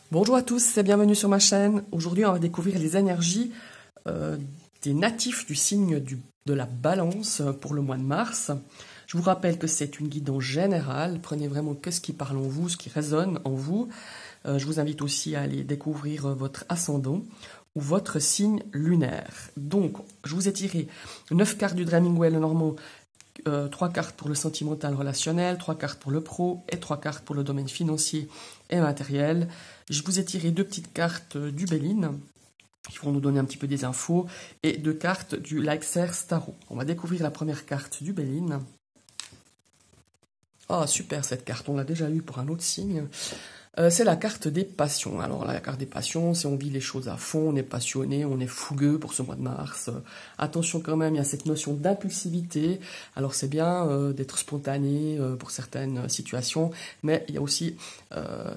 Bonjour à tous et bienvenue sur ma chaîne. Aujourd'hui, on va découvrir les énergies des natifs du signe de la Balance pour le mois de mars. Je vous rappelle que c'est une guidance générale. Prenez vraiment que ce qui parle en vous, ce qui résonne en vous. Je vous invite aussi à aller découvrir votre ascendant ou votre signe lunaire. Donc, je vous ai tiré 9 cartes du Dreaming Wheel Normand. 3 cartes pour le sentimental relationnel, 3 cartes pour le pro et 3 cartes pour le domaine financier et matériel. Je vous ai tiré 2 petites cartes du Béline qui vont nous donner un petit peu des infos et 2 cartes du Leixer Tarot. On va découvrir la première carte du Béline. Ah, super cette carte, on l'a déjà eue pour un autre signe. C'est la carte des passions. Alors la carte des passions, c'est on vit les choses à fond, on est passionné, on est fougueux pour ce mois de mars. Attention quand même, il y a cette notion d'impulsivité. Alors c'est bien d'être spontané pour certaines situations, mais il y a aussi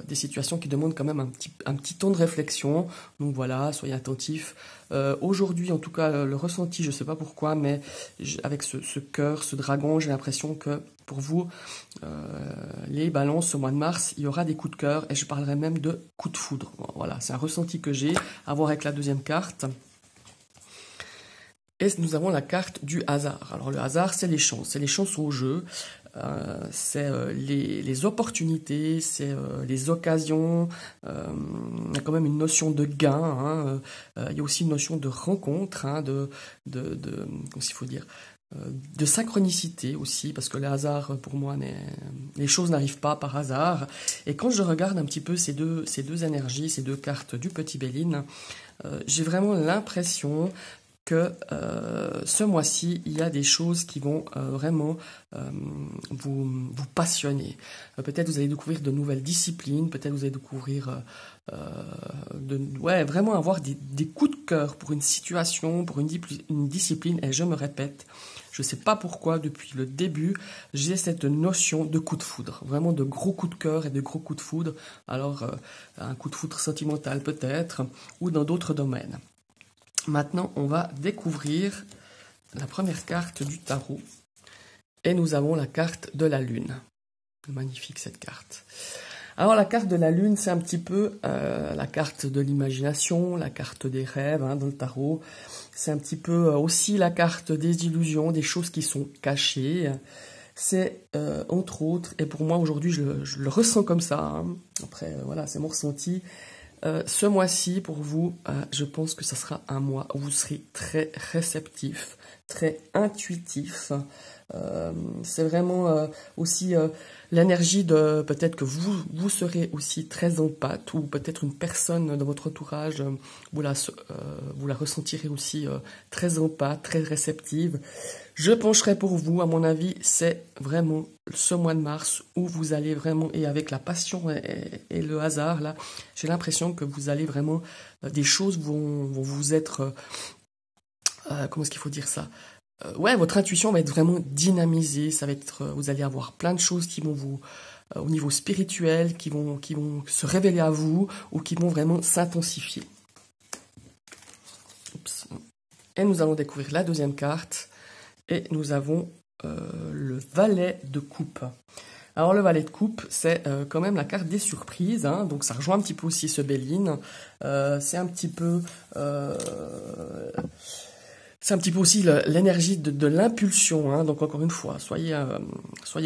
des situations qui demandent quand même un petit temps de réflexion. Donc voilà, soyez attentifs. Aujourd'hui, en tout cas, le ressenti, je ne sais pas pourquoi, mais avec ce cœur, ce dragon, j'ai l'impression que pour vous, les balances, ce mois de mars, il y aura des coups de cœur et je parlerai même de coups de foudre. Voilà, c'est un ressenti que j'ai à voir avec la deuxième carte. Et nous avons la carte du hasard. Alors le hasard, c'est les chances au jeu. C'est les opportunités, c'est les occasions, il y a quand même une notion de gain, il y a aussi une notion de rencontre, comment il faut dire, de synchronicité aussi, parce que le hasard, pour moi, les choses n'arrivent pas par hasard. Et quand je regarde un petit peu ces deux énergies, ces deux cartes du petit Béline, j'ai vraiment l'impression que ce mois-ci, il y a des choses qui vont vraiment vous passionner. Peut-être vous allez découvrir de nouvelles disciplines, peut-être vous allez découvrir vraiment avoir des coups de cœur pour une situation, pour une discipline. Et je me répète, je ne sais pas pourquoi, depuis le début, j'ai cette notion de coup de foudre. Vraiment de gros coups de cœur et de gros coups de foudre. Alors, un coup de foudre sentimental peut-être, ou dans d'autres domaines. Maintenant, on va découvrir la première carte du tarot. Et nous avons la carte de la Lune. Magnifique cette carte. Alors la carte de la Lune, c'est un petit peu la carte de l'imagination, la carte des rêves dans le tarot. C'est un petit peu aussi la carte des illusions, des choses qui sont cachées. C'est entre autres, et pour moi aujourd'hui je le ressens comme ça, après voilà, c'est mon ressenti. Ce mois-ci, pour vous, je pense que ça sera un mois où vous serez très réceptif, très intuitif. C'est vraiment aussi l'énergie de peut-être que vous serez aussi très empathe ou peut-être une personne dans votre entourage, vous la ressentirez aussi très empathe, très réceptive. Je pencherai pour vous, à mon avis, c'est vraiment ce mois de mars où vous allez vraiment, et avec la passion et le hasard, là, j'ai l'impression que vous allez vraiment, des choses vont vous être, comment est-ce qu'il faut dire ça? Ouais, votre intuition va être vraiment dynamisée, ça va être, vous allez avoir plein de choses qui vont vous, au niveau spirituel, qui vont se révéler à vous, ou qui vont vraiment s'intensifier. Et nous allons découvrir la deuxième carte. Et nous avons le valet de coupe. Alors le valet de coupe, c'est quand même la carte des surprises, donc ça rejoint un petit peu aussi ce Béline. C'est un petit peu aussi l'énergie de l'impulsion, donc encore une fois, soyez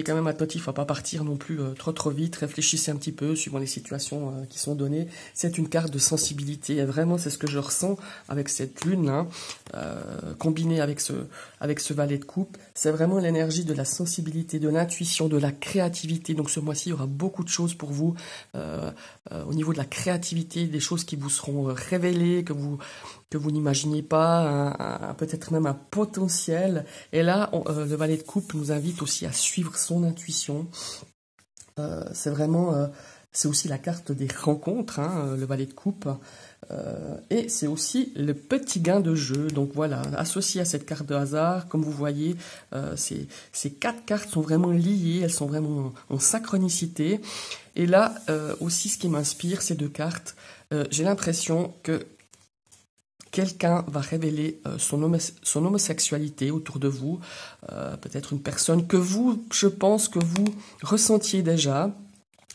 quand même attentifs à pas partir non plus trop vite, réfléchissez un petit peu suivant les situations qui sont données. C'est une carte de sensibilité, et vraiment c'est ce que je ressens avec cette lune, combinée avec ce valet de coupe. C'est vraiment l'énergie de la sensibilité, de l'intuition, de la créativité. Donc ce mois-ci, il y aura beaucoup de choses pour vous au niveau de la créativité, des choses qui vous seront révélées, que vous n'imaginiez pas, peut-être même un potentiel. Et là, le valet de coupe nous invite aussi à suivre son intuition. C'est vraiment, c'est aussi la carte des rencontres, le valet de coupe. Et c'est aussi le petit gain de jeu. Donc voilà, associé à cette carte de hasard, comme vous voyez, ces 4 cartes sont vraiment liées, elles sont vraiment en synchronicité. Et là, aussi, ce qui m'inspire, ces 2 cartes, j'ai l'impression que quelqu'un va révéler son homosexualité autour de vous, peut-être une personne que je pense que vous ressentiez déjà,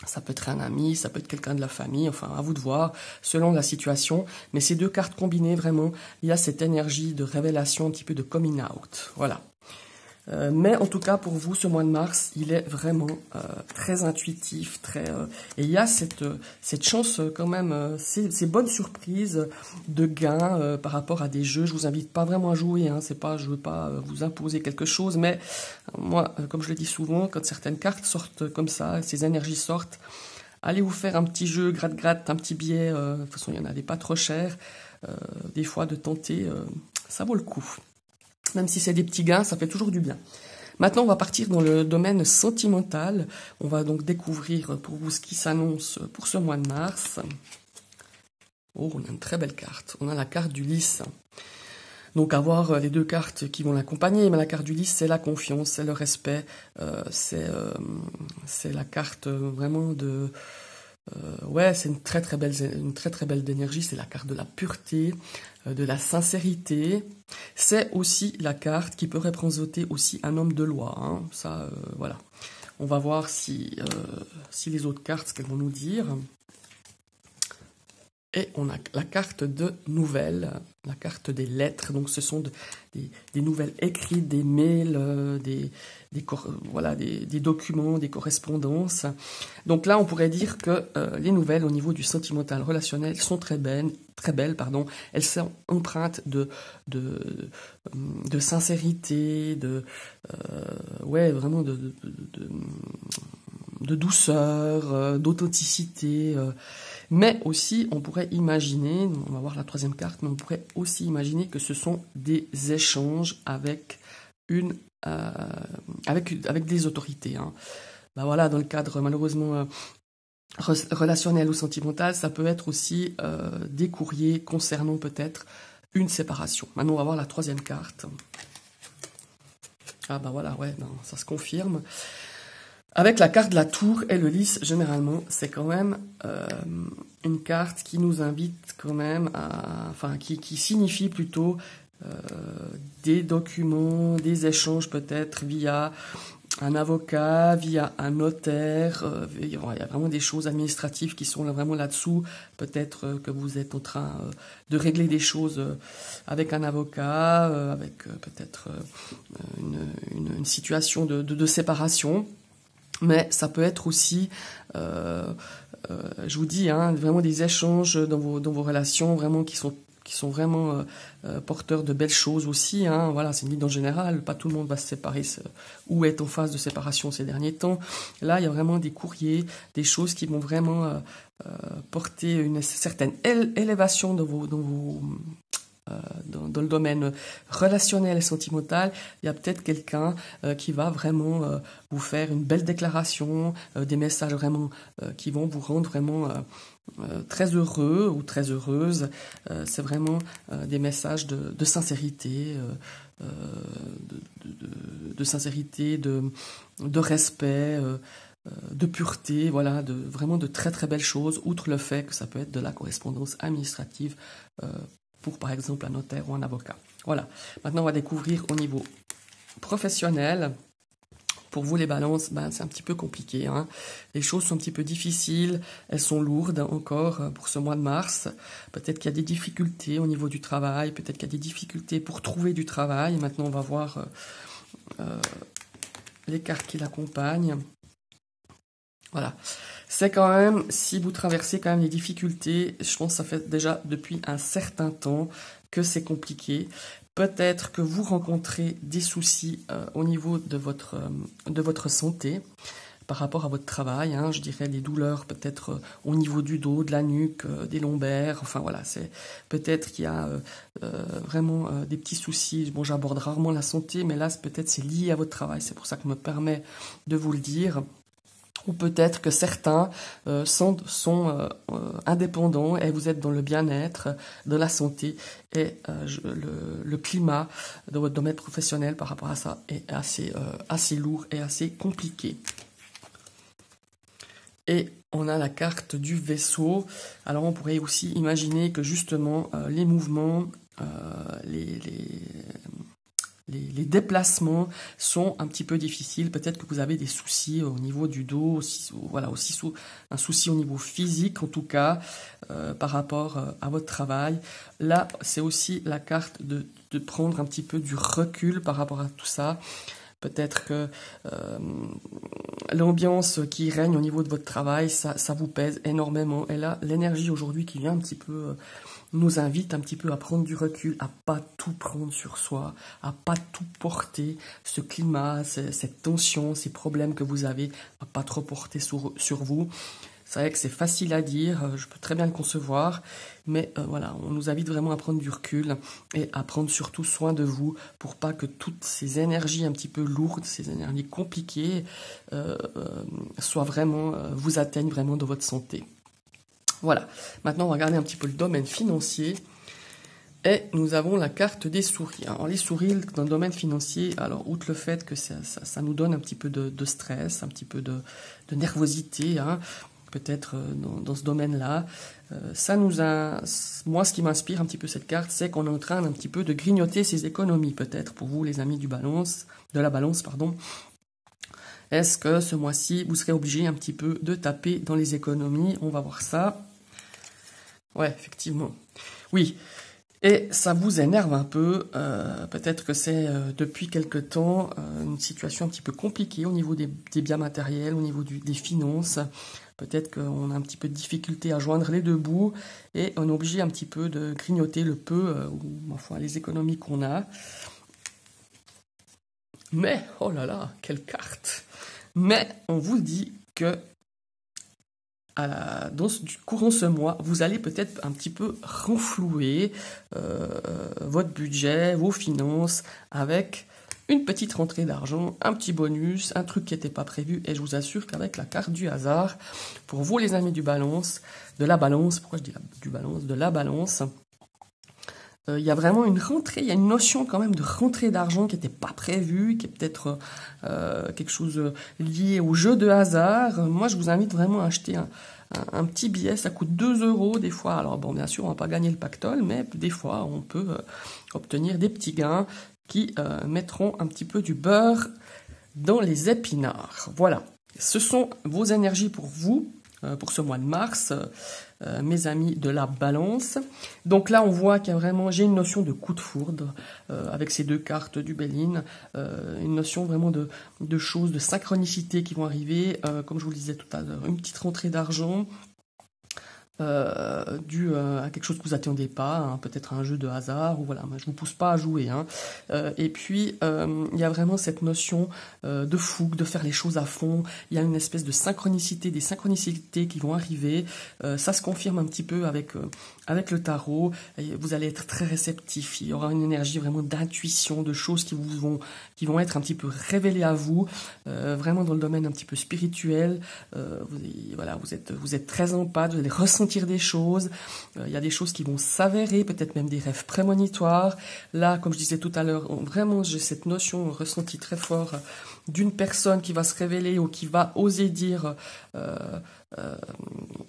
Ça peut être un ami, ça peut être quelqu'un de la famille, enfin à vous de voir, selon la situation. Mais ces deux cartes combinées, vraiment, il y a cette énergie de révélation, un petit peu de coming out. Voilà. Mais en tout cas, pour vous, ce mois de mars, il est vraiment très intuitif, et il y a cette chance quand même, ces bonnes surprises de gains par rapport à des jeux. Je vous invite pas vraiment à jouer, hein, je veux pas vous imposer quelque chose, mais moi, comme je le dis souvent, quand certaines cartes sortent comme ça, ces énergies sortent, allez vous faire un petit jeu gratte-gratte, un petit billet, de toute façon, il y en a des pas trop chers, des fois de tenter, ça vaut le coup. Même si c'est des petits gains, ça fait toujours du bien. Maintenant, on va partir dans le domaine sentimental. On va donc découvrir pour vous ce qui s'annonce pour ce mois de mars. Oh, on a une très belle carte. On a la carte du lys. Donc, avoir les deux cartes qui vont l'accompagner. Mais la carte du lys, c'est la confiance, c'est le respect. C'est la carte vraiment de... ouais, c'est une très belle d'énergie. C'est la carte de la pureté, de la sincérité. C'est aussi la carte qui peut représenter aussi un homme de loi. Hein. Ça, voilà. On va voir si les autres cartes, ce qu'elles vont nous dire. Et on a la carte de nouvelles, la carte des lettres. Donc ce sont des nouvelles écrites, des mails, voilà, des documents, des correspondances. Donc là, on pourrait dire que les nouvelles au niveau du sentimental relationnel sont très belles, pardon. Elles sont empreintes de sincérité, ouais, vraiment de douceur, d'authenticité. Mais aussi, on pourrait imaginer, on va voir la troisième carte, mais on pourrait aussi imaginer que ce sont des échanges avec avec des autorités. Hein. Ben voilà, dans le cadre malheureusement relationnel ou sentimental, ça peut être aussi des courriers concernant peut-être une séparation. Maintenant, on va voir la troisième carte. Ah ben voilà, ouais, non, ça se confirme. Avec la carte de la tour et le lys, généralement, c'est quand même une carte qui nous invite quand même enfin, qui signifie plutôt des documents, des échanges peut-être via un avocat, via un notaire. Il y a vraiment des choses administratives qui sont vraiment là-dessous. Peut-être que vous êtes en train de régler des choses avec un avocat, avec peut-être une situation de séparation. Mais ça peut être aussi, je vous dis, hein, vraiment des échanges dans vos relations, vraiment qui sont vraiment porteurs de belles choses aussi. Hein. Voilà, c'est une guide en général. Pas tout le monde va se séparer ou est en phase de séparation ces derniers temps. Là, il y a vraiment des courriers, des choses qui vont vraiment porter une certaine élévation dans le domaine relationnel et sentimental. Il y a peut-être quelqu'un qui va vraiment vous faire une belle déclaration, des messages vraiment qui vont vous rendre vraiment très heureux ou très heureuse. C'est vraiment des messages de sincérité, de sincérité, de respect, de pureté, voilà, vraiment de très très belles choses, outre le fait que ça peut être de la correspondance administrative pour par exemple un notaire ou un avocat. Voilà. Maintenant, on va découvrir au niveau professionnel. Pour vous, les balances, ben, c'est un petit peu compliqué. Hein. Les choses sont un petit peu difficiles, elles sont lourdes encore pour ce mois de mars. Peut-être qu'il y a des difficultés au niveau du travail, peut-être qu'il y a des difficultés pour trouver du travail. Maintenant, on va voir les cartes qui l'accompagnent. Voilà. C'est quand même, si vous traversez quand même les difficultés, je pense que ça fait déjà depuis un certain temps que c'est compliqué. Peut-être que vous rencontrez des soucis au niveau de votre santé par rapport à votre travail. Hein, je dirais des douleurs peut-être au niveau du dos, de la nuque, des lombaires. Enfin voilà, c'est peut-être qu'il y a vraiment des petits soucis. Bon, j'aborde rarement la santé, mais là peut-être c'est lié à votre travail. C'est pour ça que je me permets de vous le dire. Ou peut-être que certains sont indépendants et vous êtes dans le bien-être, dans la santé et le climat de votre domaine professionnel par rapport à ça est assez lourd et assez compliqué. Et on a la carte du vaisseau. Alors on pourrait aussi imaginer que justement les mouvements, les les déplacements sont un petit peu difficiles. Peut-être que vous avez des soucis au niveau du dos, aussi, voilà, aussi un souci au niveau physique, en tout cas, par rapport à votre travail. Là, c'est aussi la carte de prendre un petit peu du recul par rapport à tout ça. Peut-être que l'ambiance qui règne au niveau de votre travail, ça vous pèse énormément. Et là, l'énergie aujourd'hui qui vient un petit peu nous invite un petit peu à prendre du recul, à pas tout prendre sur soi, à pas tout porter, ce climat, cette tension, ces problèmes que vous avez, à pas trop porter sur vous. C'est vrai que c'est facile à dire, je peux très bien le concevoir, mais voilà, on nous invite vraiment à prendre du recul et à prendre surtout soin de vous pour pas que toutes ces énergies un petit peu lourdes, ces énergies compliquées, soient vraiment, vous atteignent vraiment dans votre santé. Voilà, maintenant on va regarder un petit peu le domaine financier. Et nous avons la carte des souris. Alors les souris dans le domaine financier, alors outre le fait que ça nous donne un petit peu de stress, un petit peu de nervosité, hein, peut-être dans ce domaine-là, moi ce qui m'inspire un petit peu cette carte, c'est qu'on est en train un petit peu de grignoter ses économies, peut-être pour vous les amis de la balance, pardon. Est-ce que ce mois-ci, vous serez obligé un petit peu de taper dans les économies? On va voir ça. Ouais, effectivement. Oui. Et ça vous énerve un peu, peut-être que c'est depuis quelque temps une situation un petit peu compliquée au niveau des biens matériels, au niveau des finances. Peut-être qu'on a un petit peu de difficulté à joindre les deux bouts et on est obligé un petit peu de grignoter le peu, ou enfin les économies qu'on a. Mais, oh là là, quelle carte! Mais on vous dit que courant ce mois, vous allez peut-être un petit peu renflouer votre budget, vos finances, avec une petite rentrée d'argent, un petit bonus, un truc qui n'était pas prévu. Et je vous assure qu'avec la carte du hasard, pour vous les amis de la balance, pourquoi je dis de la balance, il y a vraiment une rentrée, il y a une notion quand même de rentrée d'argent qui n'était pas prévue, qui est peut-être quelque chose lié au jeu de hasard. Moi, je vous invite vraiment à acheter un petit billet, ça coûte 2 € des fois. Alors bon, bien sûr, on va pas gagner le pactole, mais des fois, on peut obtenir des petits gains qui mettront un petit peu du beurre dans les épinards. Voilà, ce sont vos énergies pour vous, pour ce mois de mars, mes amis de la balance. Donc là, on voit qu'il y a vraiment, j'ai une notion de coup de foudre avec ces deux cartes du Béline, une notion vraiment de choses, de synchronicité qui vont arriver, comme je vous le disais tout à l'heure, une petite rentrée d'argent, dû à quelque chose que vous attendez pas, hein, peut-être un jeu de hasard, ou voilà, je vous pousse pas à jouer. Hein. Et puis, il y a vraiment cette notion de fougue, de faire les choses à fond. Il y a une espèce de synchronicité, des synchronicités qui vont arriver. Ça se confirme un petit peu avec le tarot. Et vous allez être très réceptif. Il y aura une énergie vraiment d'intuition, de choses qui vont être un petit peu révélées à vous, vraiment dans le domaine un petit peu spirituel. Vous êtes très en pâte, vous allez ressentir des choses, il y a des choses qui vont s'avérer, peut-être même des rêves prémonitoires. Là, comme je disais tout à l'heure, vraiment j'ai cette notion ressentie très fort d'une personne qui va se révéler ou qui va oser dire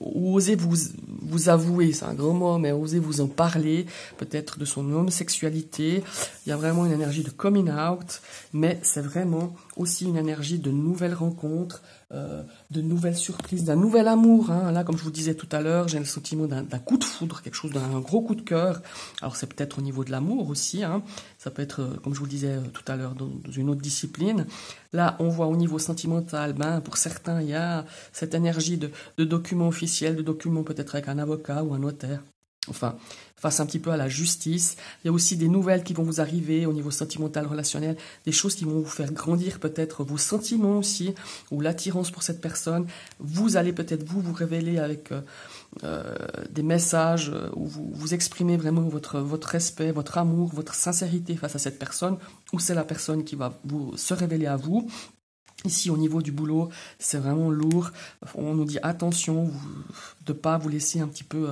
ou oser vous avouer, c'est un grand mot, mais oser vous en parler, peut-être de son homosexualité. Il y a vraiment une énergie de coming out, mais c'est vraiment aussi une énergie de nouvelles rencontres, de nouvelles surprises, d'un nouvel amour. Hein. Là, comme je vous disais tout à l'heure, j'ai le sentiment d'un coup de foudre, quelque chose d'un gros coup de cœur. Alors, c'est peut-être au niveau de l'amour aussi. Hein. Ça peut être, comme je vous le disais tout à l'heure, dans une autre discipline. Là, on voit au niveau sentimental, pour certains, il y a cette énergie de documents officiels, de documents peut-être avec un avocat ou un notaire. Enfin, face un petit peu à la justice. Il y a aussi des nouvelles qui vont vous arriver au niveau sentimental, relationnel, des choses qui vont vous faire grandir peut-être vos sentiments aussi, ou l'attirance pour cette personne. Vous allez peut-être vous révéler avec des messages où vous exprimez vraiment votre respect, votre amour, votre sincérité face à cette personne, ou c'est la personne qui va se révéler à vous. Ici, au niveau du boulot, c'est vraiment lourd. On nous dit attention de ne pas vous laisser un petit peu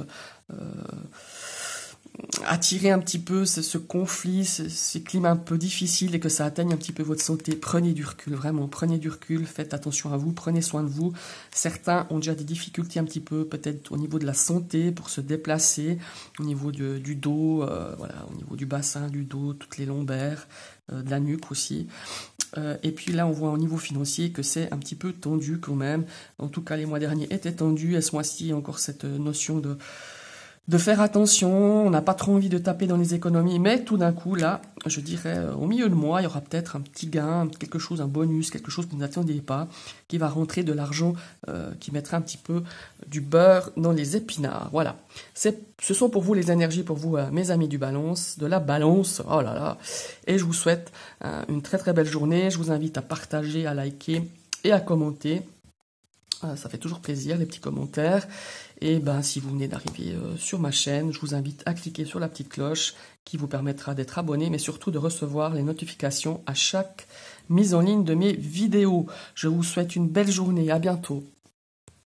attirer un petit peu ce conflit, ces climats un peu difficiles et que ça atteigne un petit peu votre santé, prenez du recul, vraiment, prenez du recul, faites attention à vous, prenez soin de vous. Certains ont déjà des difficultés un petit peu, peut-être au niveau de la santé, pour se déplacer, au niveau du dos, voilà, au niveau du bassin, du dos, toutes les lombaires, de la nuque aussi. Et puis là, on voit au niveau financier que c'est un petit peu tendu quand même. En tout cas, les mois derniers étaient tendus, et ce mois-ci, il y a encore cette notion de faire attention, on n'a pas trop envie de taper dans les économies, mais tout d'un coup, là, je dirais, au milieu de mois, il y aura peut-être un petit gain, quelque chose, un bonus, quelque chose que vous n'attendiez pas, qui va rentrer de l'argent, qui mettra un petit peu du beurre dans les épinards. Voilà. Ce sont pour vous les énergies, pour vous, mes amis de la balance, oh là là. Et je vous souhaite une très très belle journée. Je vous invite à partager, à liker et à commenter. Ça fait toujours plaisir, les petits commentaires. Et ben, si vous venez d'arriver sur ma chaîne, je vous invite à cliquer sur la petite cloche qui vous permettra d'être abonné, mais surtout de recevoir les notifications à chaque mise en ligne de mes vidéos. Je vous souhaite une belle journée. À bientôt.